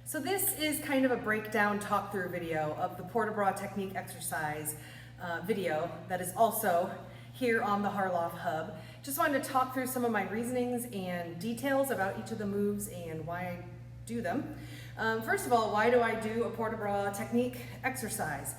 So this is kind of a breakdown talk-through video of the port-de-bras technique exercise video that is also here on the Harloff Hub. Just wanted to talk through some of my reasonings and details about each of the moves and why I do them. First of all, why do I do a port-de-bras technique exercise?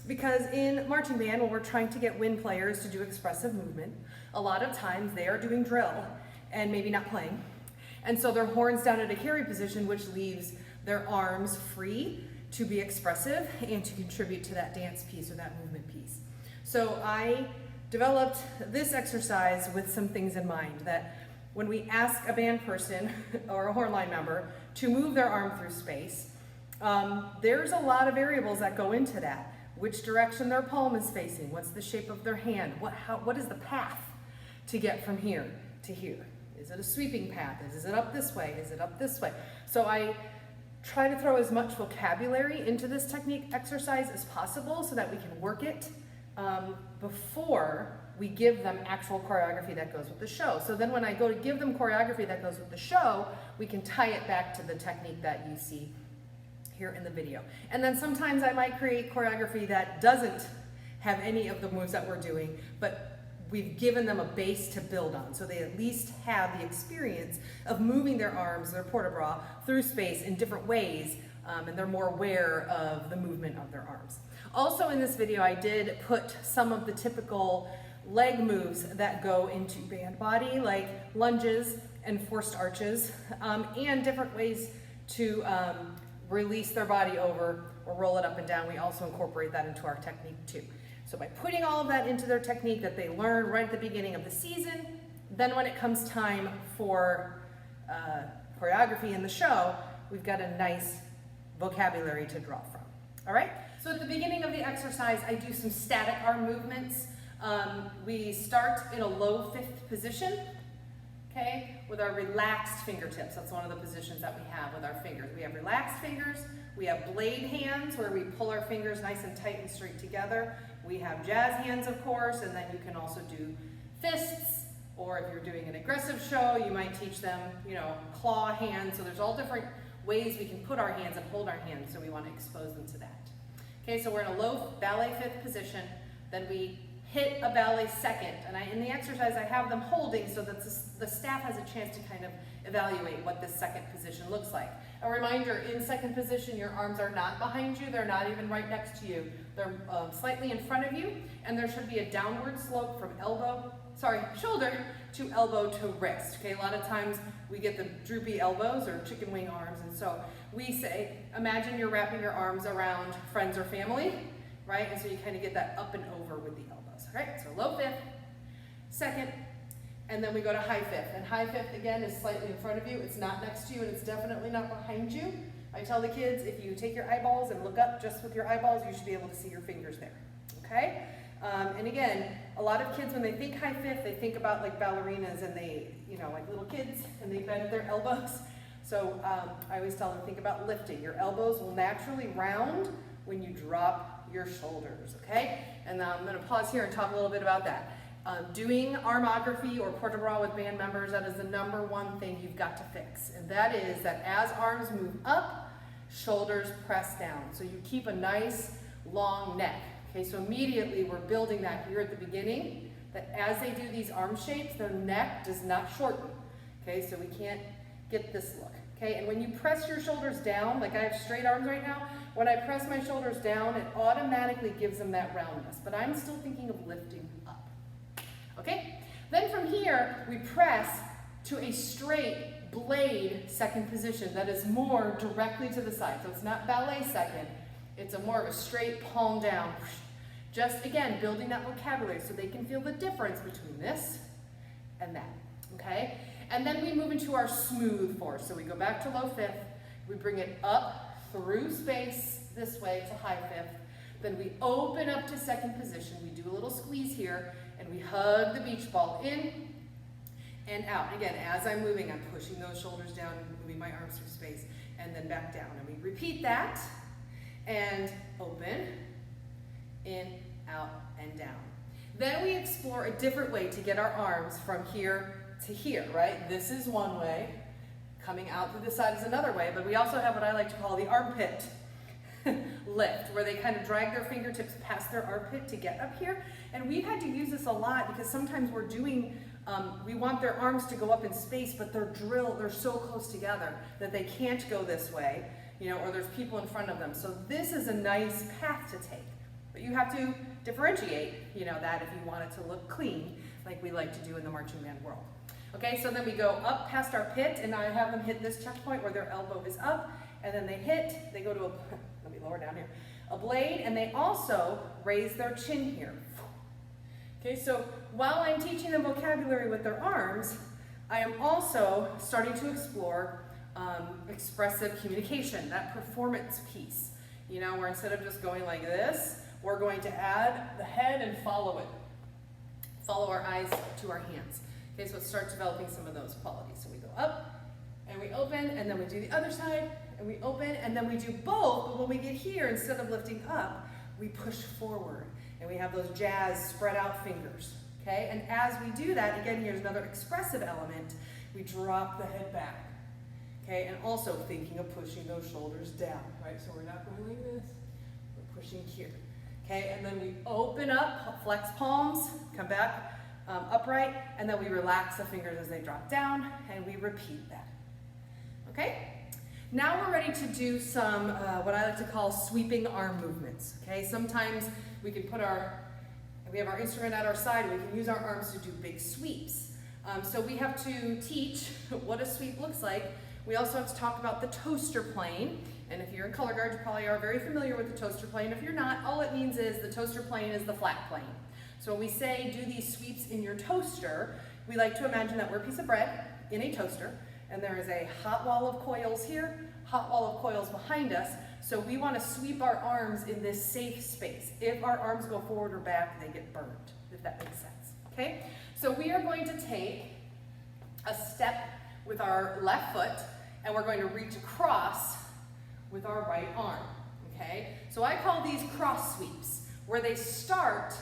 Because in marching band, when we're trying to get wind players to do expressive movement, a lot of times they are doing drill and maybe not playing. And so their horns down at a carry position, which leaves their arms free to be expressive and to contribute to that dance piece or that movement piece. So I developed this exercise with some things in mind, that when we ask a band person or a horn line member to move their arm through space, there's a lot of variables that go into that. Which direction their palm is facing, what's the shape of their hand, what is the path to get from here to here? Is it a sweeping path? Is it up this way? Is it up this way? So I try to throw as much vocabulary into this technique exercise as possible so that we can work it before we give them actual choreography that goes with the show. So then when I go to give them choreography that goes with the show, we can tie it back to the technique that you see here in the video. And then sometimes I might create choreography that doesn't have any of the moves that we're doing, but we've given them a base to build on, so they at least have the experience of moving their arms, their port-de-bras, through space in different ways, and they're more aware of the movement of their arms. Also in this video, I did put some of the typical leg moves that go into band body, like lunges and forced arches, and different ways to release their body over or roll it up and down. We also incorporate that into our technique too. So by putting all of that into their technique that they learn right at the beginning of the season, then when it comes time for choreography in the show, we've got a nice vocabulary to draw from. All right? So at the beginning of the exercise, I do some static arm movements. We start in a low fifth position, okay, with our relaxed fingertips. That's one of the positions that we have with our fingers. We have relaxed fingers. We have blade hands where we pull our fingers nice and tight and straight together. We have jazz hands, of course, and then you can also do fists, or if you're doing an aggressive show, you might teach them, claw hands. So there's all different ways we can put our hands and hold our hands, so we want to expose them to that. Okay, so we're in a low ballet fifth position. Then we hit a ballet second, and in the exercise I have them holding so that the staff has a chance to kind of evaluate what this second position looks like. A reminder, in second position, your arms are not behind you, they're not even right next to you. They're slightly in front of you, and there should be a downward slope from shoulder to elbow to wrist. Okay, a lot of times we get the droopy elbows or chicken wing arms, and so we say, imagine you're wrapping your arms around friends or family, right? And so you kind of get that up and over with the elbows. All right, so low fifth, second, and then we go to high fifth. And high fifth, again, is slightly in front of you. It's not next to you, and it's definitely not behind you. I tell the kids, if you take your eyeballs and look up just with your eyeballs, you should be able to see your fingers there, okay? And again, a lot of kids, when they think high fifth, they think about like ballerinas and they, like little kids, and they bend their elbows. So I always tell them, think about lifting. Your elbows will naturally round when you drop your shoulders, okay? And now I'm gonna pause here and talk a little bit about that. Doing arm-ography or port-de-bras with band members, that is the number one thing you've got to fix. And that is that as arms move up, shoulders press down. So you keep a nice long neck. Okay, so immediately we're building that here at the beginning, that as they do these arm shapes, their neck does not shorten. Okay, so we can't get this look. Okay, and when you press your shoulders down, like I have straight arms right now, when I press my shoulders down, it automatically gives them that roundness, but I'm still thinking of lifting up. Okay, then from here, we press to a straight blade second position that is more directly to the side. So it's not ballet second, it's more of a straight palm down. Just again, building that vocabulary so they can feel the difference between this and that, okay? And then we move into our smooth fourth. So we go back to low fifth, we bring it up through space this way to high fifth. Then we open up to second position. We do a little squeeze here, and we hug the beach ball in and out. Again, as I'm moving, I'm pushing those shoulders down, moving my arms through space, and then back down. And we repeat that, and open, in, out, and down. Then we explore a different way to get our arms from here to here, right? This is one way. Coming out through the side is another way, but we also have what I like to call the armpit lift, where they kind of drag their fingertips past their armpit to get up here. And we've had to use this a lot because sometimes we're doing, we want their arms to go up in space, but they're so close together that they can't go this way, you know, or there's people in front of them. So this is a nice path to take. But you have to differentiate, you know, that if you want it to look clean, like we like to do in the marching band world. Okay, so then we go up past our pit, and I have them hit this checkpoint where their elbow is up, and then they go to a, let me lower down here, a blade, and they also raise their chin here. Okay, so while I'm teaching them vocabulary with their arms, I am also starting to explore expressive communication, that performance piece, you know, where instead of just going like this, we're going to add the head and follow it. Follow our eyes to our hands. Okay, so let's start developing some of those qualities. So we go up, and we open, and then we do the other side, and we open, and then we do both, but when we get here, instead of lifting up, we push forward, and we have those jazz spread out fingers, okay? And as we do that, again, here's another expressive element, we drop the head back, okay? And also thinking of pushing those shoulders down, right? So we're not going like this, we're pushing here, okay? And then we open up, flex palms, come back, upright, and then we relax the fingers as they drop down, and we repeat that. Okay? Now we're ready to do some, what I like to call sweeping arm movements. Okay? Sometimes we can we have our instrument at our side, and we can use our arms to do big sweeps. So we have to teach what a sweep looks like. We also have to talk about the toaster plane, and if you're in color guard, you probably are very familiar with the toaster plane. If you're not, all it means is the toaster plane is the flat plane. So when we say do these sweeps in your toaster, we like to imagine that we're a piece of bread in a toaster, and there is a hot wall of coils here, hot wall of coils behind us, so we want to sweep our arms in this safe space. If our arms go forward or back, they get burned, if that makes sense, okay? So we are going to take a step with our left foot, and we're going to reach across with our right arm, okay? So I call these cross sweeps, where they start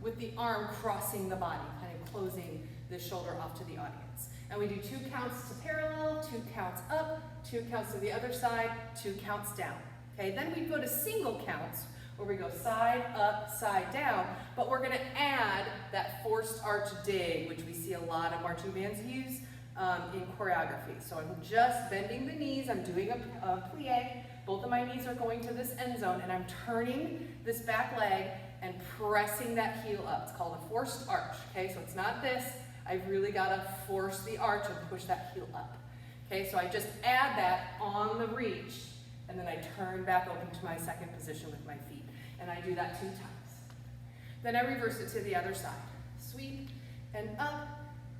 with the arm crossing the body, kind of closing the shoulder off to the audience. And we do 2 counts to parallel, 2 counts up, 2 counts to the other side, 2 counts down. Okay, then we go to single counts, where we go side up, side down, but we're gonna add that forced arch dig, which we see a lot of marching bands use in choreography. So I'm just bending the knees, I'm doing a plie, both of my knees are going to this end zone, and I'm turning this back leg and pressing that heel up. It's called a forced arch, okay? So it's not this. I've really got to force the arch and push that heel up. Okay, so I just add that on the reach, and then I turn back open to my second position with my feet. And I do that 2 times. Then I reverse it to the other side. Sweep and up,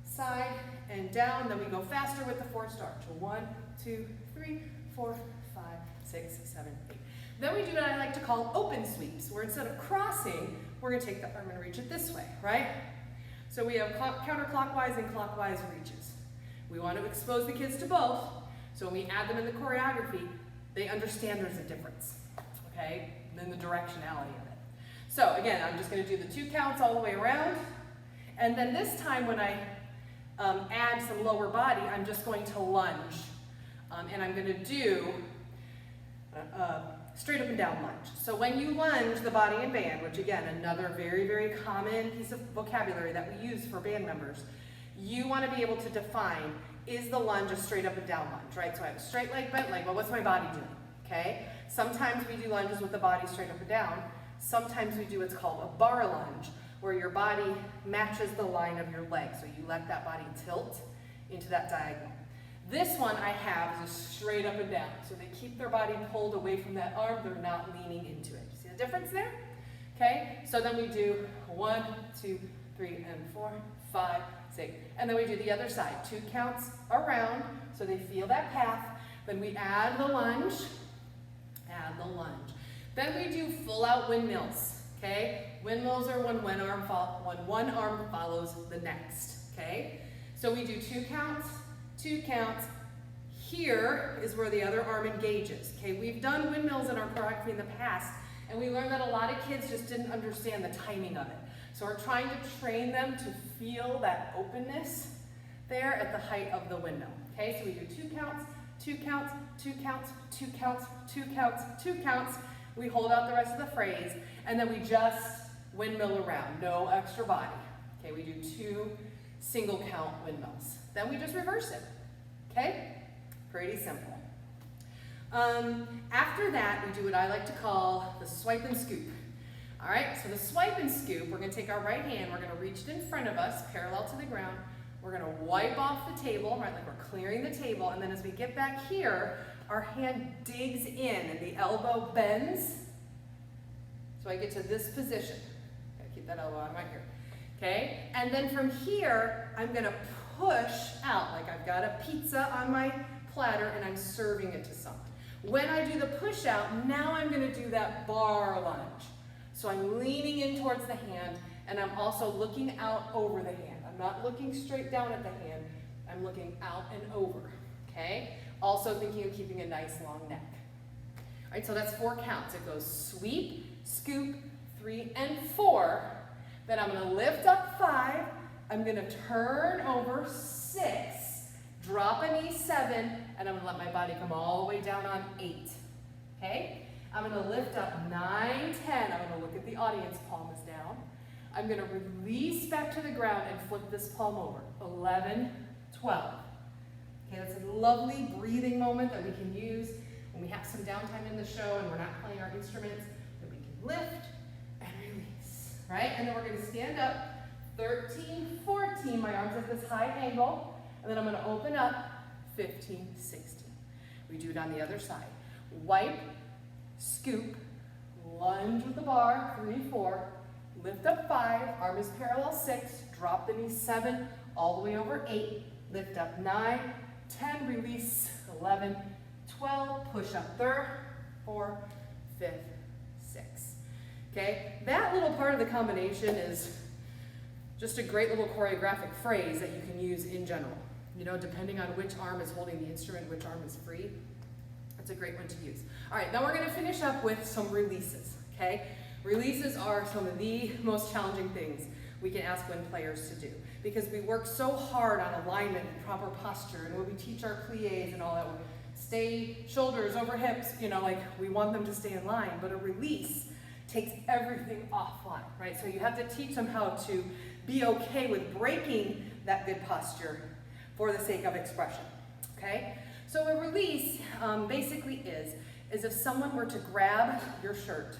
side and down. Then we go faster with the forced arch. 1, 2, 3, 4, 5, 6, 7, 8. Then we do what I like to call open sweeps, where instead of crossing, we're going to take the arm and reach it this way, right? So we have counterclockwise and clockwise reaches. We want to expose the kids to both, so when we add them in the choreography, they understand there's a difference, okay? And then the directionality of it. So again, I'm just going to do the 2 counts all the way around, and then this time when I add some lower body, I'm just going to lunge, and I'm going to do straight up and down lunge. So when you lunge the body and band, which again, another very, very common piece of vocabulary that we use for band members, you want to be able to define, is the lunge a straight up and down lunge, right? So I have a straight leg, bent leg, well, what's my body doing, okay? Sometimes we do lunges with the body straight up and down. Sometimes we do what's called a bar lunge, where your body matches the line of your leg. So you let that body tilt into that diagonal. This one I have is a straight up and down. So they keep their body pulled away from that arm. They're not leaning into it. See the difference there? Okay, so then we do 1, 2, 3, and 4, 5, 6. And then we do the other side. 2 counts around, so they feel that path. Then we add the lunge, Then we do full out windmills, okay? Windmills are when one arm follows the next, okay? So we do 2 counts, 2 counts. Here is where the other arm engages, okay? We've done windmills in our choreography in the past, and we learned that a lot of kids just didn't understand the timing of it. So we're trying to train them to feel that openness there at the height of the windmill, okay? So we do 2 counts, 2 counts, 2 counts, 2 counts, 2 counts, 2 counts. We hold out the rest of the phrase, and then we just windmill around, no extra body. Okay, we do 2 single count windmills. Then we just reverse it, okay? Pretty simple. After that, we do what I like to call the swipe and scoop. All right, so the swipe and scoop, we're gonna take our right hand, we're gonna reach it in front of us, parallel to the ground. We're gonna wipe off the table, right, like we're clearing the table, and then as we get back here, our hand digs in and the elbow bends. So I get to this position. Gotta keep that elbow out of my ear. Okay, and then from here, I'm gonna push out, like I've got a pizza on my platter and I'm serving it to someone. When I do the push out, now I'm gonna do that bar lunge. So I'm leaning in towards the hand and I'm also looking out over the hand. I'm not looking straight down at the hand, I'm looking out and over, okay? Also thinking of keeping a nice long neck. All right, so that's 4 counts. It goes sweep, scoop, 3 and 4. Then I'm gonna lift up 5, I'm gonna turn over 6, drop a knee 7, and I'm gonna let my body come all the way down on 8, okay? I'm gonna lift up 9, 10, I'm gonna look at the audience, palm is down. I'm gonna release back to the ground and flip this palm over, 11, 12. Okay, that's a lovely breathing moment that we can use when we have some downtime in the show and we're not playing our instruments, that we can lift and release, right? And then we're gonna stand up, 13, 14, my arms at this high angle, and then I'm gonna open up, 15, 16. We do it on the other side. Wipe, scoop, lunge with the bar, 3, 4, lift up 5, arm is parallel 6, drop the knee 7, all the way over 8, lift up 9, 10, release, 11, 12, push up 3rd, 4th, 5th, 6th. Okay, that little part of the combination is just a great little choreographic phrase that you can use in general. You know, depending on which arm is holding the instrument, which arm is free. It's a great one to use. All right, now we're gonna finish up with some releases, okay? Releases are some of the most challenging things we can ask wind players to do because we work so hard on alignment and proper posture, and when we teach our pliés and all that, we stay shoulders over hips, you know, like we want them to stay in line, but a release takes everything offline, right? So you have to teach them how to be okay with breaking that good posture for the sake of expression, okay? So a release basically is if someone were to grab your shirt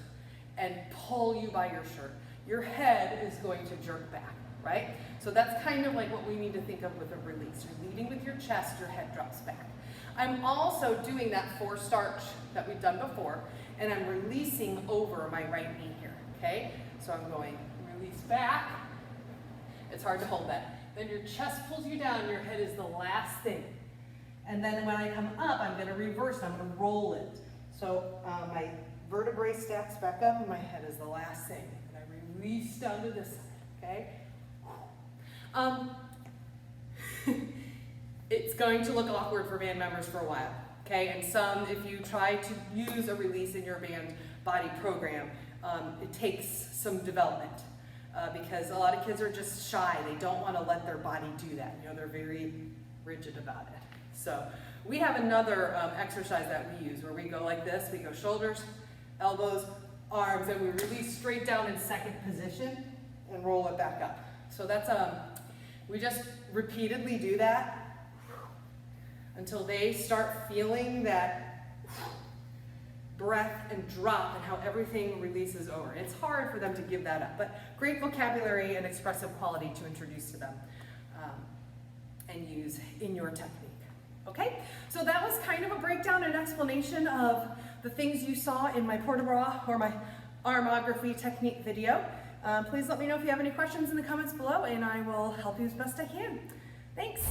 and pull you by your shirt, your head is going to jerk back, right? So that's kind of like what we need to think of with a release. You're leading with your chest, your head drops back. I'm also doing that forced arch that we've done before, and I'm releasing over my right knee here, okay? So I'm going release back. It's hard to hold that. Then your chest pulls you down, your head is the last thing. And then when I come up, I'm gonna reverse, I'm gonna roll it. So my vertebrae stacks back up and my head is the last thing. And I release down to this side, okay? It's going to look awkward for band members for a while, okay? And some, if you try to use a release in your band body program, it takes some development because a lot of kids are just shy. They don't want to let their body do that. You know, they're very rigid about it. So we have another exercise that we use where we go like this. We go shoulders, elbows, arms, and we release straight down in second position and roll it back up. So that's, we just repeatedly do that until they start feeling that breath and drop and how everything releases over. It's hard for them to give that up, but great vocabulary and expressive quality to introduce to them and use in your technique. Okay, so that was kind of a breakdown and explanation of the things you saw in my port-de-bras or my arm-ography technique video. Please let me know if you have any questions in the comments below and I will help you as best I can. Thanks.